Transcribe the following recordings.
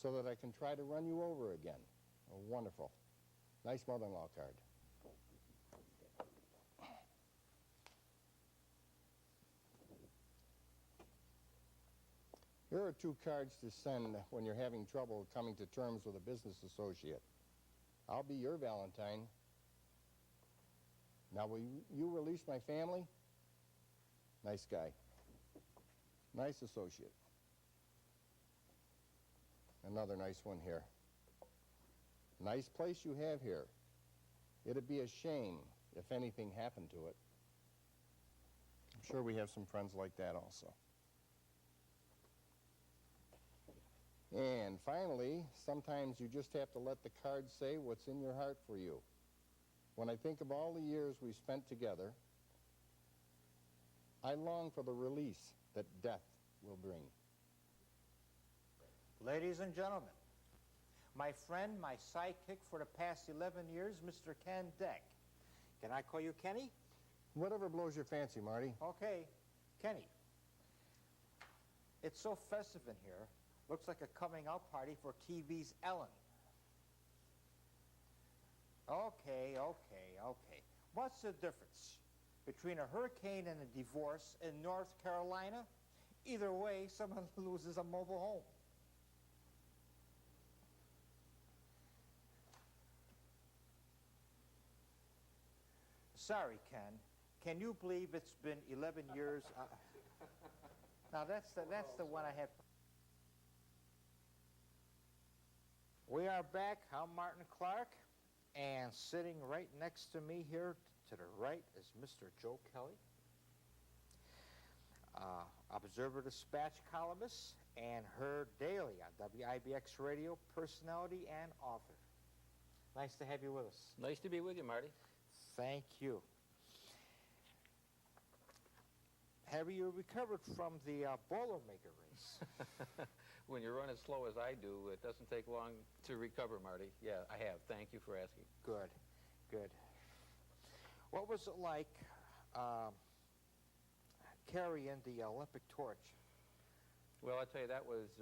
so that I can try to run you over again. Oh, wonderful. Nice mother-in-law card. Here are 2 cards to send when you're having trouble coming to terms with a business associate. I'll be your Valentine. Now, will you release my family? Nice guy. Nice associate. Another nice one here. Nice place you have here. It'd be a shame if anything happened to it. I'm sure we have some friends like that also. And finally, sometimes you just have to let the cards say what's in your heart for you. When I think of all the years we spent together, I long for the release that death will bring. Ladies and gentlemen, my friend, my sidekick for the past 11 years, Mr. Ken Deck. Can I call you Kenny? Whatever blows your fancy, Marty. Okay, Kenny. It's so festive in here. Looks like a coming-out party for TV's Ellen. Okay. What's the difference between a hurricane and a divorce in North Carolina? Either way, someone loses a mobile home. Sorry, Ken. Can you believe it's been 11 years? Now, that's the one I had. We are back. I'm Martin Clark, and sitting right next to me here to the right is Mr. Joe Kelly, Observer Dispatch columnist, and heard daily on WIBX radio, personality and author. Nice to have you with us. Nice to be with you, Marty. Thank you. Have you recovered from the Boilermaker race? When you run as slow as I do, it doesn't take long to recover, Marty. Yeah, I have. Thank you for asking. Good. What was it like carrying the Olympic torch? Well, I tell you, that was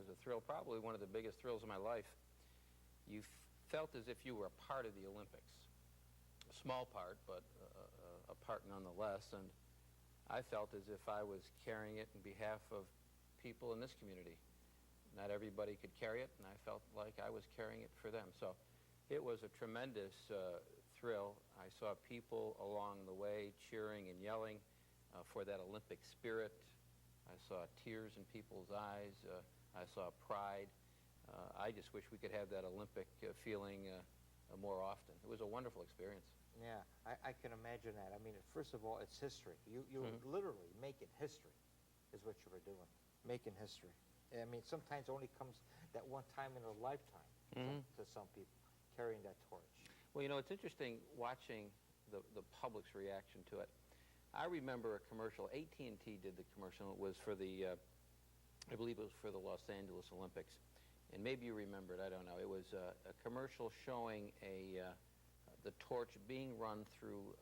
a thrill, probably one of the biggest thrills of my life. You felt as if you were a part of the Olympics. A small part, but a part nonetheless. And I felt as if I was carrying it in behalf of people in this community. Not everybody could carry it, and I felt like I was carrying it for them. So it was a tremendous thrill. I saw people along the way cheering and yelling for that Olympic spirit. I saw tears in people's eyes. I saw pride. I just wish we could have that Olympic feeling more often. It was a wonderful experience. Yeah, I can imagine that. I mean, first of all, it's history. You literally making history is what you were doing, making history. I mean, sometimes it only comes that one time in a lifetime to some people, carrying that torch. Well, you know, it's interesting watching the public's reaction to it. I remember a commercial. AT&T did the commercial. It was for the, I believe it was for the Los Angeles Olympics. And maybe you remember it, I don't know. It was a commercial showing the torch being run through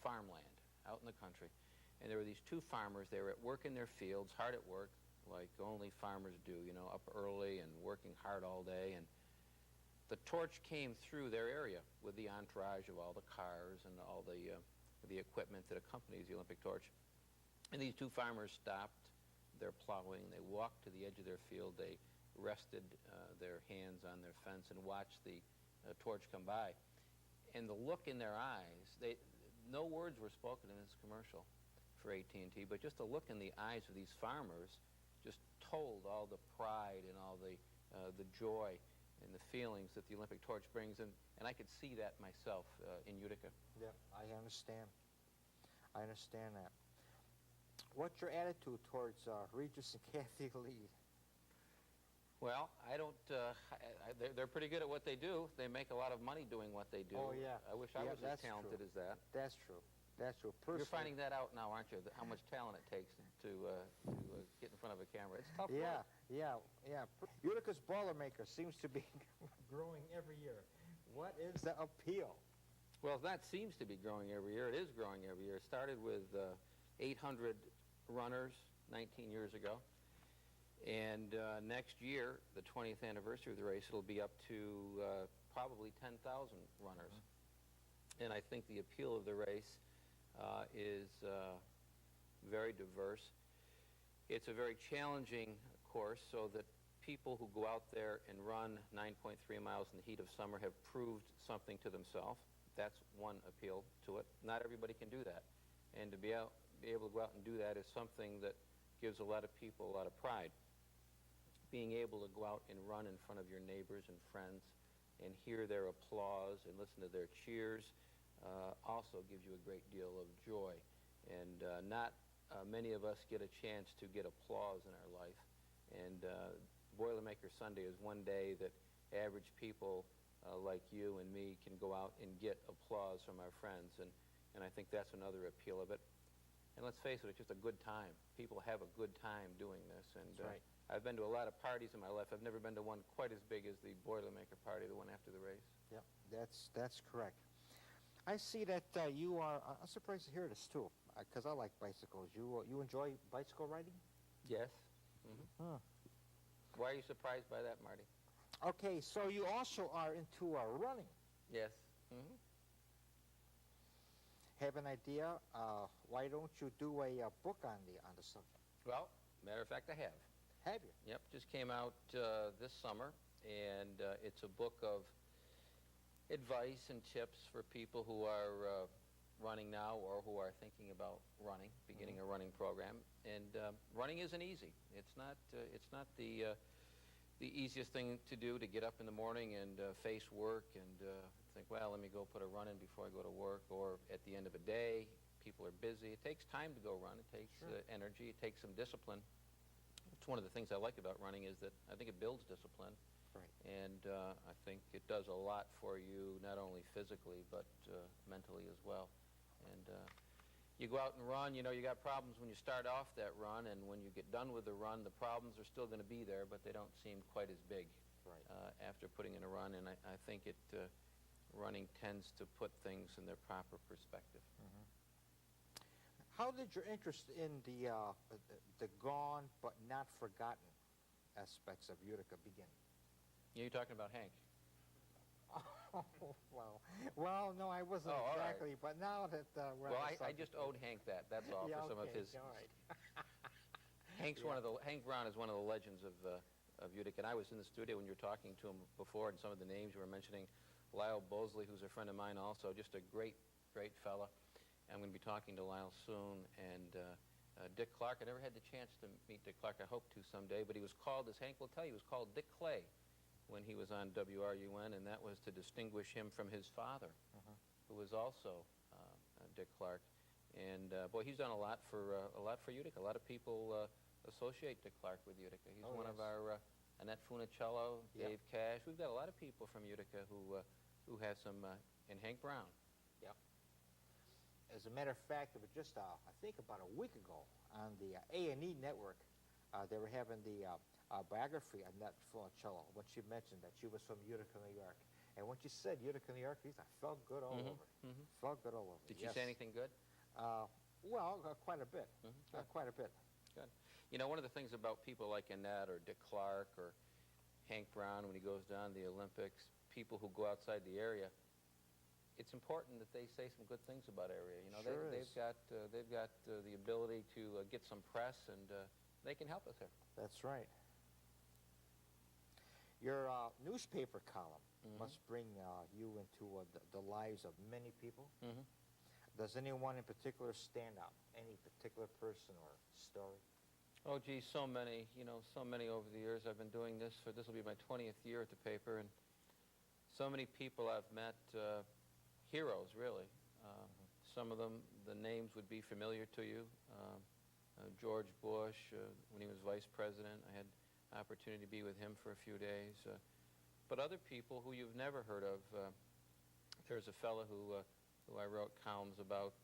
farmland out in the country. And there were these 2 farmers. They were at work in their fields, hard at work, like only farmers do, you know, up early and working hard all day. And the torch came through their area with the entourage of all the cars and all the equipment that accompanies the Olympic torch. And these 2 farmers stopped their plowing. They walked to the edge of their field. They rested their hands on their fence and watched the torch come by. And the look in their eyes, no words were spoken in this commercial for AT&T, but just the look in the eyes of these farmers just told all the pride and all the joy and the feelings that the Olympic torch brings. And I could see that myself in Utica. Yeah, I understand. I understand that. What's your attitude towards Regis and Kathy Lee? Well, I don't, they're pretty good at what they do. They make a lot of money doing what they do. Oh, yeah. I wish I was as talented as that. That's true. Personally, you're finding that out now, aren't you? How much talent it takes to get in front of a camera. It's tough. Yeah. Utica's Boilermaker seems to be growing every year. What is the appeal? Well, that seems to be growing every year. It is growing every year. It started with 800 runners 19 years ago. And next year, the 20th anniversary of the race, it'll be up to probably 10,000 runners. And I think the appeal of the race is very diverse. It's a very challenging course, so that people who go out there and run 9.3 miles in the heat of summer have proved something to themselves. That's one appeal to it. Not everybody can do that. And to be able to go out and do that is something that gives a lot of people a lot of pride. Being able to go out and run in front of your neighbors and friends and hear their applause and listen to their cheers also gives you a great deal of joy. And not many of us get a chance to get applause in our life. And Boilermaker Sunday is one day that average people like you and me can go out and get applause from our friends. And I think that's another appeal of it. And let's face it, it's just a good time. People have a good time doing this. And That's right. I've been to a lot of parties in my life. I've never been to one quite as big as the Boilermaker party, the one after the race. Yep, that's correct. I see that you are, I'm surprised to hear this too, because I like bicycles. You enjoy bicycle riding? Yes. Mm-hmm. Why are you surprised by that, Marty? Okay, so you also are into running. Yes. Mm-hmm. Have an idea? Why don't you do a book on the subject? Well, matter of fact, I have. Have you? Yep, just came out this summer, and it's a book of advice and tips for people who are running now or who are thinking about running, beginning a running program. And running isn't easy. It's not the easiest thing to do, to get up in the morning and face work and think, well, let me go put a run in before I go to work, or at the end of a day. People are busy. It takes time to go run. It takes energy. It takes some discipline. It's one of the things I like about running is that I think it builds discipline. Right. And I think it does a lot for you, not only physically, but mentally as well. And you go out and run, you know, you got problems when you start off that run, and when you get done with the run, the problems are still going to be there, but they don't seem quite as big after putting in a run. And I think running tends to put things in their proper perspective. Mm-hmm. How did your interest in the gone but not forgotten aspects of Utica begin? You're talking about Hank. Oh, well, no, I wasn't exactly, but now that we're well, I just owed Hank that. That's all for some of his. All right. Hank Brown is one of the legends of Utica, and I was in the studio when you were talking to him before, and some of the names you were mentioning. Lyle Bosley, who's a friend of mine also, just a great fella. I'm going to be talking to Lyle soon, and Dick Clark. I never had the chance to meet Dick Clark. I hope to someday, but he was called, as Hank will tell you, he was called Dick Clay when he was on WRUN, and that was to distinguish him from his father, who was also Dick Clark. And boy, he's done a lot for Utica. A lot of people associate Dick Clark with Utica. He's one of our Annette Funicello, Dave Cash. We've got a lot of people from Utica who have some, and Hank Brown. Yeah. As a matter of fact, it was just I think about a week ago on the A&E network. They were having the biography of Annette Funicello when she mentioned that she was from Utica, New York. And when she said Utica, New York, I felt good all over. Felt good all over. Did she say anything good? Well, quite a bit. Quite a bit. Good. You know, one of the things about people like Annette or Dick Clark or Hank Brown when he goes down to the Olympics, people who go outside the area, it's important that they say some good things about area. You know, they've got the ability to get some press, and they can help us here. That's right. Your newspaper column must bring you into the lives of many people. Does anyone in particular stand out? Any particular person or story? Oh, gee, so many. You know, so many over the years. I've been doing this this will be my 20th year at the paper, and so many people I've met, heroes, really. Some of them, the names would be familiar to you. George Bush, when he was vice president, I had an opportunity to be with him for a few days. But other people who you've never heard of. There's a fellow who I wrote columns about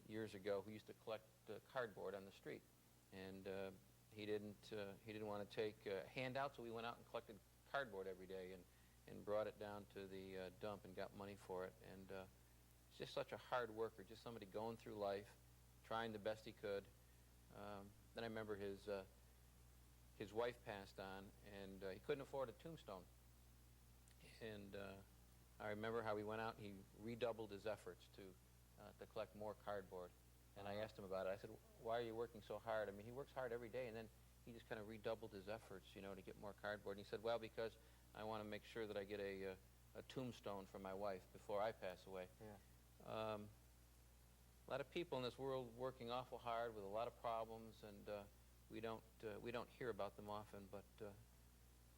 years ago who used to collect cardboard on the street. And he didn't want to take handouts, so we went out and collected cardboard every day and brought it down to the dump and got money for it. And he's just such a hard worker, just somebody going through life, trying the best he could. Then I remember his his wife passed on, and he couldn't afford a tombstone. And I remember how he went out and he redoubled his efforts to collect more cardboard. And I asked him about it. I said, why are you working so hard? I mean, he works hard every day, and then he just kind of redoubled his efforts, you know, to get more cardboard. And he said, well, because I want to make sure that I get a tombstone for my wife before I pass away. Yeah. A lot of people in this world working awful hard with a lot of problems, and we don't hear about them often, but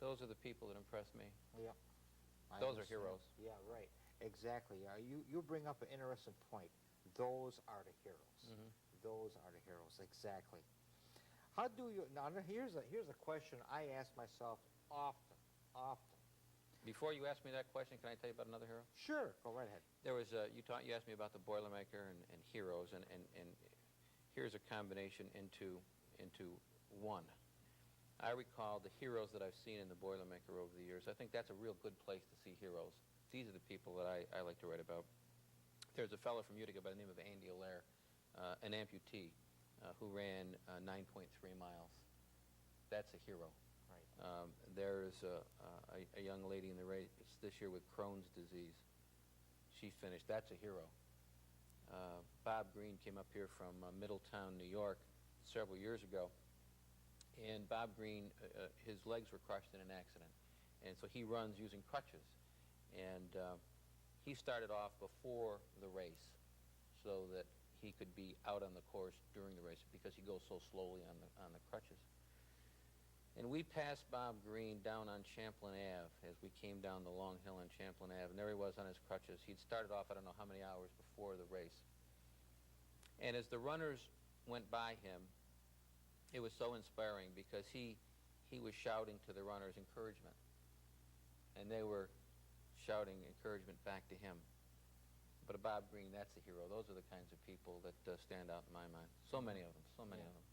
those are the people that impress me. Yeah. I Those are understand. heroes. Yeah, right. Exactly. You bring up an interesting point. Those are the heroes. Mhm. Those are the heroes. Exactly. How do you now? Here's a question I ask myself often. Before you ask me that question, can I tell you about another hero? Sure. Go right ahead. There was you asked me about the Boilermaker and heroes, and here's a combination into one. I recall the heroes that I've seen in the Boilermaker over the years. I think that's a real good place to see heroes. These are the people that I like to write about. There's a fellow from Utica by the name of Andy Allaire, an amputee, who ran 9.3 miles. That's a hero. Right. There's a young lady in the race this year with Crohn's disease. She finished. That's a hero. Bob Green came up here from Middletown, New York, several years ago. And Bob Green, his legs were crushed in an accident. And so he runs using crutches. And he started off before the race so that he could be out on the course during the race because he goes so slowly on the crutches. And we passed Bob Green down on Champlain Ave as we came down the long hill on Champlain Ave, and there he was on his crutches. He'd started off I don't know how many hours before the race. And as the runners went by him, it was so inspiring because he was shouting to the runners encouragement. And they were shouting encouragement back to him. But Bob Green, that's a hero. Those are the kinds of people that stand out in my mind. So many of them, so many of them.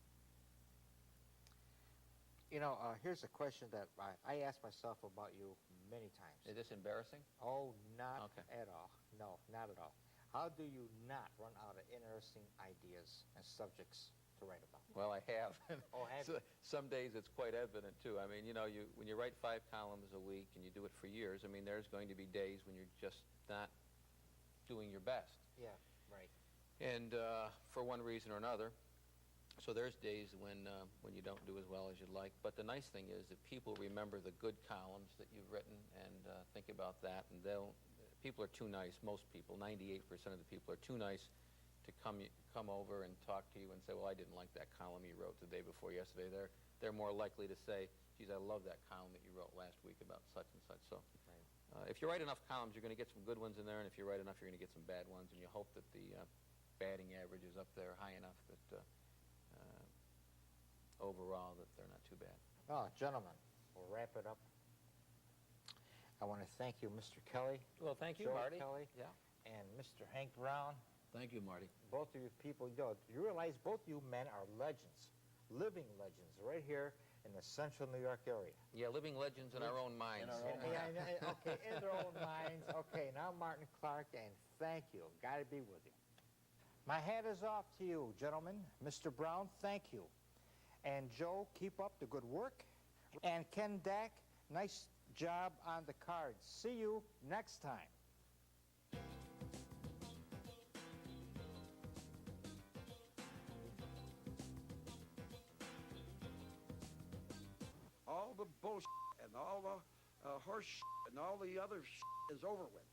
You know, here's a question that I ask myself about you many times. Is this embarrassing? Oh, not Okay. at all. No, not at all. How do you not run out of interesting ideas and subjects to write about? Well, I have. Oh, have So, you? some days it's quite evident, too. I mean, you know, when you write 5 columns a week and you do it for years, I mean, there's going to be days when you're just not doing your best. Yeah, right. And for one reason or another. So there's days when you don't do as well as you'd like. But the nice thing is that people remember the good columns that you've written and think about that. And people are too nice, most people, 98% of the people are too nice to come over and talk to you and say, well, I didn't like that column you wrote the day before yesterday. They're more likely to say, geez, I love that column that you wrote last week about such and such. So if you write enough columns, you're going to get some good ones in there. And if you write enough, you're going to get some bad ones. And you hope that the batting average is up there high enough that overall that they're not too bad. Oh, gentlemen, we'll wrap it up. I want to thank you, Mr. Kelly. Well, thank you, Joe Marty. Kelly. Yeah. And Mr. Hank Brown. Thank you, Marty. Both of you people, you realize both you men are legends, living legends, right here in the central New York area. Yeah, living legends in our own minds. Okay, in their own minds. Okay, now Martin Clark, and thank you. Got to be with you. My hat is off to you, gentlemen. Mr. Brown, thank you. And Joe, keep up the good work. And Ken Dack, nice job on the cards. See you next time. All the bullshit and all the horse and all the other is over with.